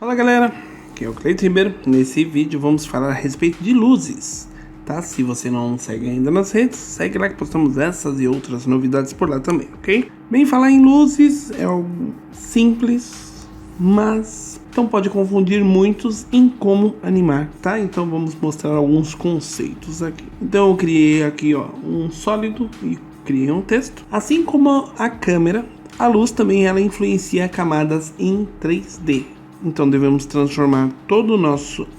Fala galera, aqui é o Cleiton Ribeiro. Nesse vídeo vamos falar a respeito de luzes, tá? Se você não segue ainda nas redes, segue lá que postamos essas e outras novidades por lá também, ok? Bem, falar em luzes é algo simples, mas então pode confundir muitos em como animar, tá? Então vamos mostrar alguns conceitos aqui. Então eu criei aqui um sólido e criei um texto. Assim como a câmera, a luz também ela influencia camadas em 3D. Então devemos transformar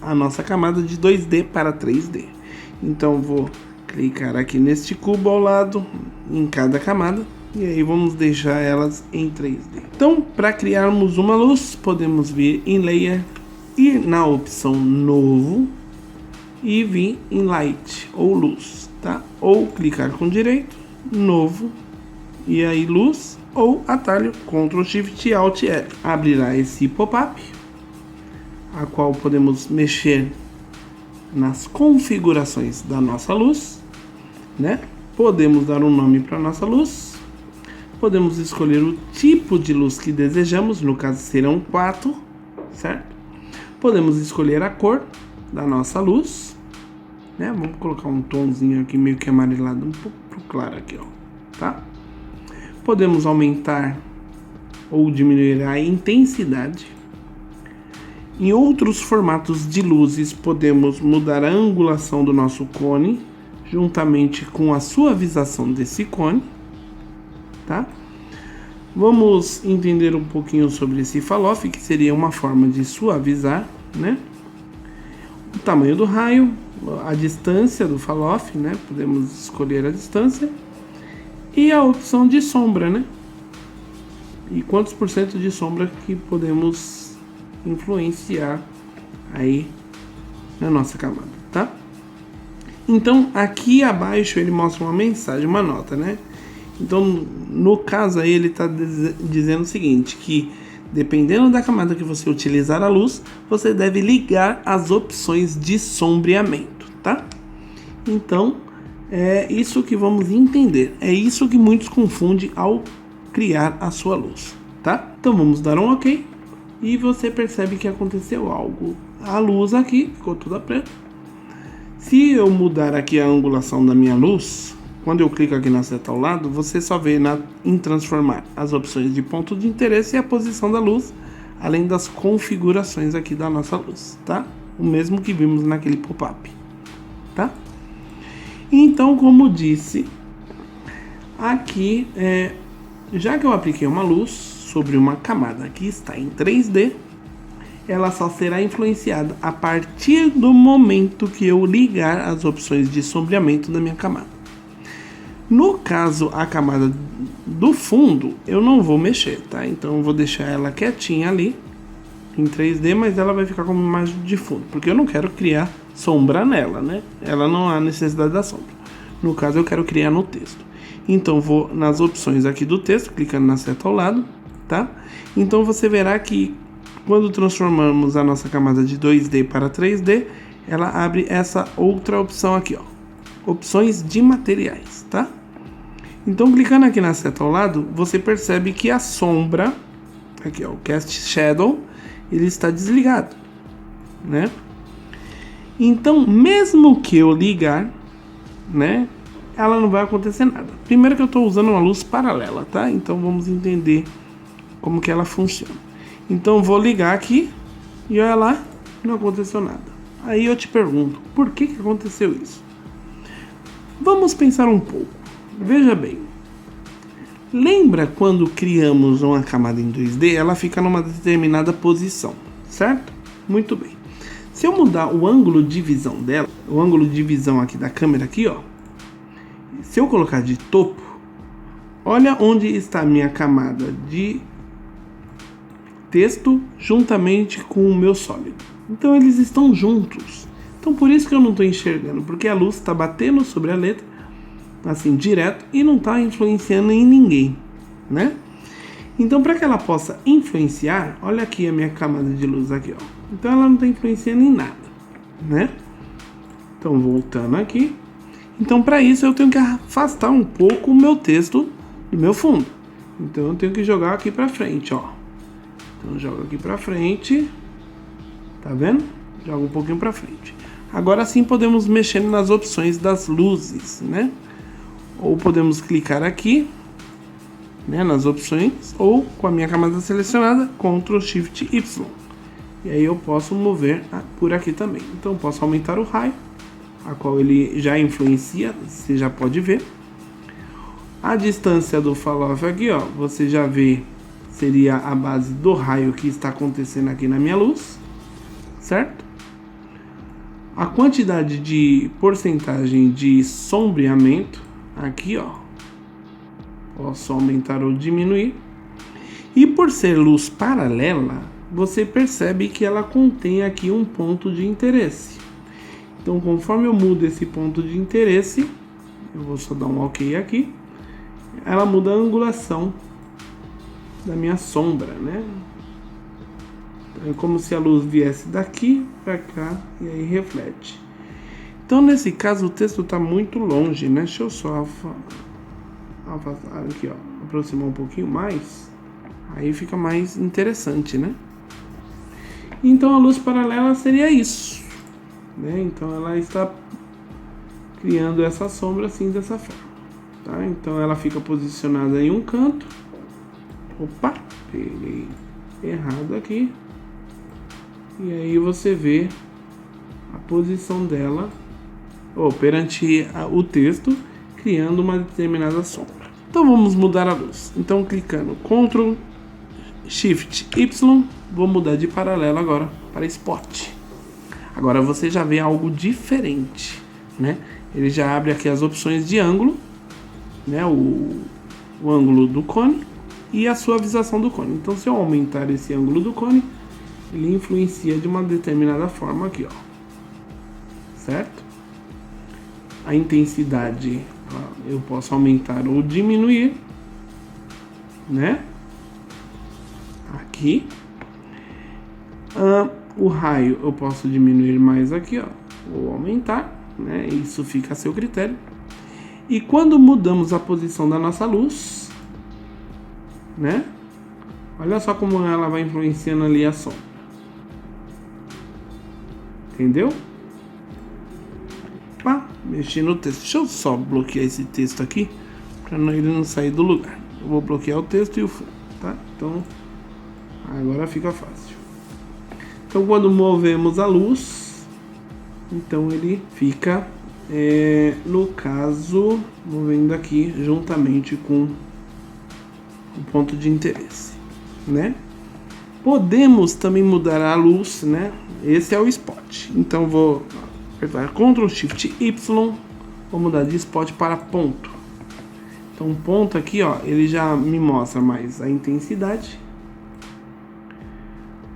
a nossa camada de 2D para 3D. Então vou clicar aqui neste cubo ao lado, em cada camada, e aí vamos deixar elas em 3D. Então, para criarmos uma luz, podemos vir em Layer, ir na opção Novo e vir em Light ou Luz, tá? Ou clicar com direito, Novo e aí Luz, ou atalho Ctrl Shift Alt L. Abrirá esse pop-up, a qual podemos mexer nas configurações da nossa luz, né? Podemos dar um nome para nossa luz, podemos escolher o tipo de luz que desejamos, no caso serão 4, certo? Podemos escolher a cor da nossa luz, né? Vamos colocar um tomzinho aqui meio que amarelado, um pouco claro aqui, ó, tá? Podemos aumentar ou diminuir a intensidade. Em outros formatos de luzes, podemos mudar a angulação do nosso cone, juntamente com a suavização desse cone, tá? Vamos entender um pouquinho sobre esse fall-off, que seria uma forma de suavizar, né? O tamanho do raio, a distância do fall-off, né? Podemos escolher a distância. E a opção de sombra, né? E quantos por cento de sombra que podemos influenciar aí na nossa camada, tá? Então aqui abaixo ele mostra uma mensagem, uma nota, né? Então no caso aí ele está dizendo o seguinte, que dependendo da camada que você utilizar a luz, você deve ligar as opções de sombreamento, tá? Então é isso que vamos entender, é isso que muitos confundem ao criar a sua luz, tá? Então vamos dar um OK e você percebe que aconteceu algo. A luz aqui ficou toda preta. Se eu mudar aqui a angulação da minha luz, quando eu clico aqui na seta ao lado, você só vê em transformar as opções de ponto de interesse e a posição da luz, além das configurações aqui da nossa luz, tá? O mesmo que vimos naquele pop-up, tá? Então, como disse, aqui, já que eu apliquei uma luz sobre uma camada que está em 3D, ela só será influenciada a partir do momento que eu ligar as opções de sombreamento da minha camada. No caso, a camada do fundo, eu não vou mexer, tá? Então eu vou deixar ela quietinha ali, em 3D, mas ela vai ficar como imagem de fundo, porque eu não quero criar sombra nela, né? Ela não há necessidade da sombra. No caso, eu quero criar no texto. Então vou nas opções aqui do texto, clicando na seta ao lado, tá? Então você verá que quando transformamos a nossa camada de 2D para 3D, ela abre essa outra opção aqui, ó, opções de materiais, tá? Então clicando aqui na seta ao lado, você percebe que a sombra, aqui ó, o Cast Shadow, ele está desligado, né? Então mesmo que eu ligar, né, ela não vai acontecer nada. Primeiro que eu estou usando uma luz paralela, tá? Então vamos entender como que ela funciona. Então vou ligar aqui e olha lá, não aconteceu nada. Aí eu te pergunto, por que aconteceu isso? Vamos pensar um pouco. Veja bem. Lembra quando criamos uma camada em 2D, ela fica numa determinada posição, certo? Muito bem. Se eu mudar o ângulo de visão dela, o ângulo de visão aqui da câmera aqui, ó, se eu colocar de topo, olha onde está a minha camada de texto juntamente com o meu sólido. Então eles estão juntos. Então por isso que eu não estou enxergando, porque a luz está batendo sobre a letra, assim, direto, e não está influenciando em ninguém, né? Então para que ela possa influenciar, olha aqui a minha camada de luz aqui, ó. Então ela não está influenciando em nada, né? Então voltando aqui. Então para isso eu tenho que afastar um pouco o meu texto do meu fundo. Então eu tenho que jogar aqui para frente, ó. Então jogo aqui para frente Tá vendo? Joga um pouquinho para frente. Agora sim podemos mexer nas opções das luzes, né? Ou podemos clicar aqui, né, nas opções, ou com a minha camada selecionada, Ctrl Shift Y. E aí eu posso mover por aqui também. Então eu posso aumentar o raio, a qual ele já influencia, você já pode ver. A distância do fall-off aqui, ó, você já vê, seria a base do raio que está acontecendo aqui na minha luz, certo? A quantidade de porcentagem de sombreamento, aqui, ó, posso aumentar ou diminuir. E por ser luz paralela, você percebe que ela contém aqui um ponto de interesse. Então, conforme eu mudo esse ponto de interesse, eu vou só dar um OK aqui, ela muda a angulação da minha sombra, né? É como se a luz viesse daqui para cá e aí reflete. Então, nesse caso, o texto está muito longe, né? Deixa eu só afastar aqui, ó, aproximar um pouquinho mais. Aí fica mais interessante, né? Então, a luz paralela seria isso, né? Então, ela está criando essa sombra assim, dessa forma, tá? Então, ela fica posicionada em um canto. Opa, peguei errado aqui. E aí você vê a posição dela perante o texto, criando uma determinada sombra. Então vamos mudar a luz. Então clicando Ctrl Shift Y, vou mudar de paralelo agora para spot. Agora você já vê algo diferente, né? Ele já abre aqui as opções de ângulo, né? O ângulo do cone e a suavização do cone. Então se eu aumentar esse ângulo do cone, ele influencia de uma determinada forma aqui, ó, certo? A intensidade eu posso aumentar ou diminuir, né? Aqui. O raio eu posso diminuir mais aqui, ó, ou aumentar, né? Isso fica a seu critério. E quando mudamos a posição da nossa luz, né? Olha só como ela vai influenciando ali a sombra. Entendeu? Pá, mexi no texto. Deixa eu só bloquear esse texto aqui, para ele não sair do lugar. Eu vou bloquear o texto e o fundo, tá? Então, agora fica fácil. Então, quando movemos a luz, então ele fica, no caso, movendo aqui juntamente com o ponto de interesse, né? Podemos também mudar a luz, né? Esse é o spot. Então vou apertar Ctrl Shift Y, vou mudar de spot para ponto. Então ponto aqui, ó, ele já me mostra mais a intensidade.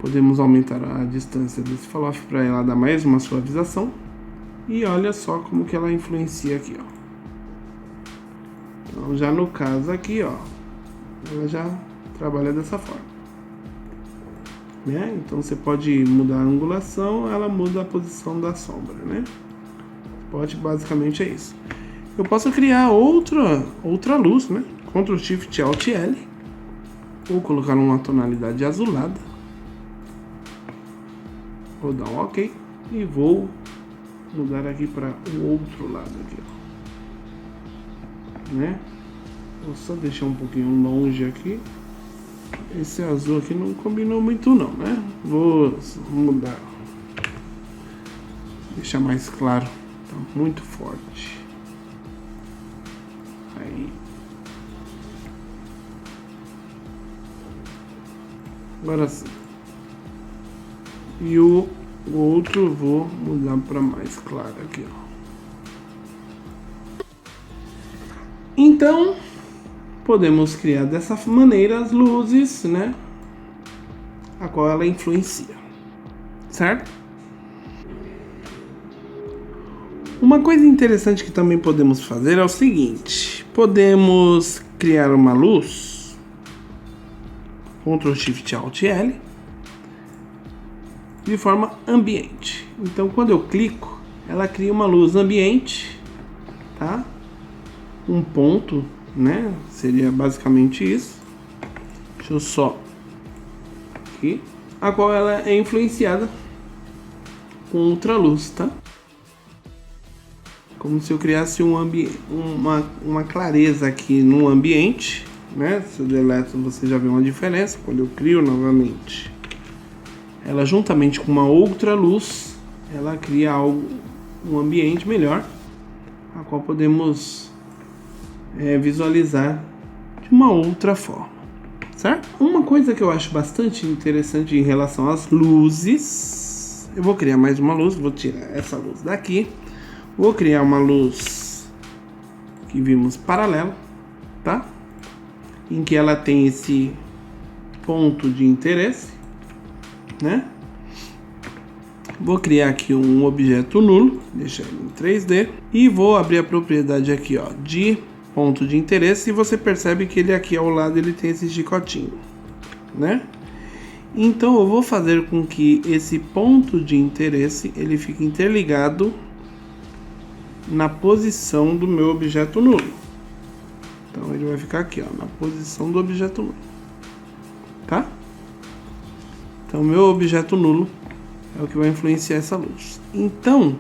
Podemos aumentar a distância desse fall-off para ela dar mais uma suavização. E olha só como que ela influencia aqui, ó. Então já no caso aqui, ó, ela já trabalha dessa forma. Né? Então você pode mudar a angulação, ela muda a posição da sombra, né? Spot basicamente é isso. Eu posso criar outra luz, né? Ctrl Shift Alt L. Vou colocar uma tonalidade azulada. Vou dar um OK e vou mudar aqui para o outro lado aqui, ó. Né? Vou só deixar um pouquinho longe aqui. Esse azul aqui não combinou muito não, né? Vou mudar. Deixar mais claro. Tá muito forte. Aí. Agora sim. E o outro eu vou mudar para mais claro aqui, ó. Então, podemos criar dessa maneira as luzes, né? A qual ela influencia, certo? Uma coisa interessante que também podemos fazer é o seguinte: podemos criar uma luz, Ctrl Shift Alt L, de forma ambiente. Então, quando eu clico, ela cria uma luz ambiente, tá? Um ponto, né? Seria basicamente isso. Deixa eu só aqui, a qual ela é influenciada com ultraluz, tá? Como se eu criasse uma clareza aqui no ambiente, né? Se eu deleto, você já vê uma diferença. Quando eu crio novamente, ela juntamente com uma outra luz, ela cria um ambiente melhor, a qual podemos visualizar de uma outra forma, certo? Uma coisa que eu acho bastante interessante em relação às luzes, eu vou criar mais uma luz, vou tirar essa luz daqui, vou criar uma luz que vimos paralela, tá? Em que ela tem esse ponto de interesse, né? Vou criar aqui um objeto nulo, deixar ele em 3D, e vou abrir a propriedade aqui, ó, de ponto de interesse, e você percebe que ele aqui ao lado ele tem esse chicotinho, né? Então eu vou fazer com que esse ponto de interesse ele fique interligado na posição do meu objeto nulo. Então ele vai ficar aqui, ó, na posição do objeto nulo, tá? Então meu objeto nulo é o que vai influenciar essa luz. Então,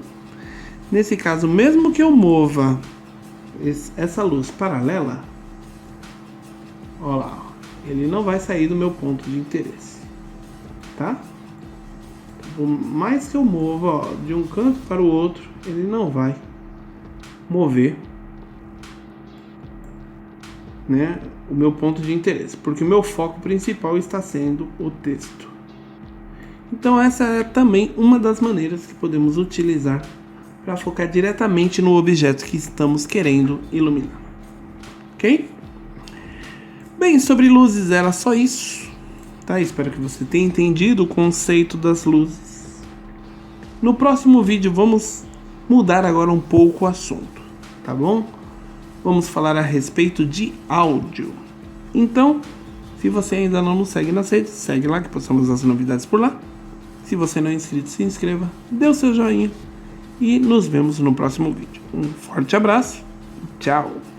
nesse caso, mesmo que eu mova essa luz paralela, ó lá, ó, ele não vai sair do meu ponto de interesse, tá? Por mais que eu mova, ó, de um canto para o outro, ele não vai mover, né, o meu ponto de interesse, porque o meu foco principal está sendo o texto. Então essa é também uma das maneiras que podemos utilizar para focar diretamente no objeto que estamos querendo iluminar, ok? Bem, sobre luzes era só isso, tá? Espero que você tenha entendido o conceito das luzes. No próximo vídeo vamos mudar agora um pouco o assunto, tá bom? Vamos falar a respeito de áudio. Então, se você ainda não nos segue nas redes, segue lá que postamos as novidades por lá. Se você não é inscrito, se inscreva, dê o seu joinha e nos vemos no próximo vídeo. Um forte abraço, tchau!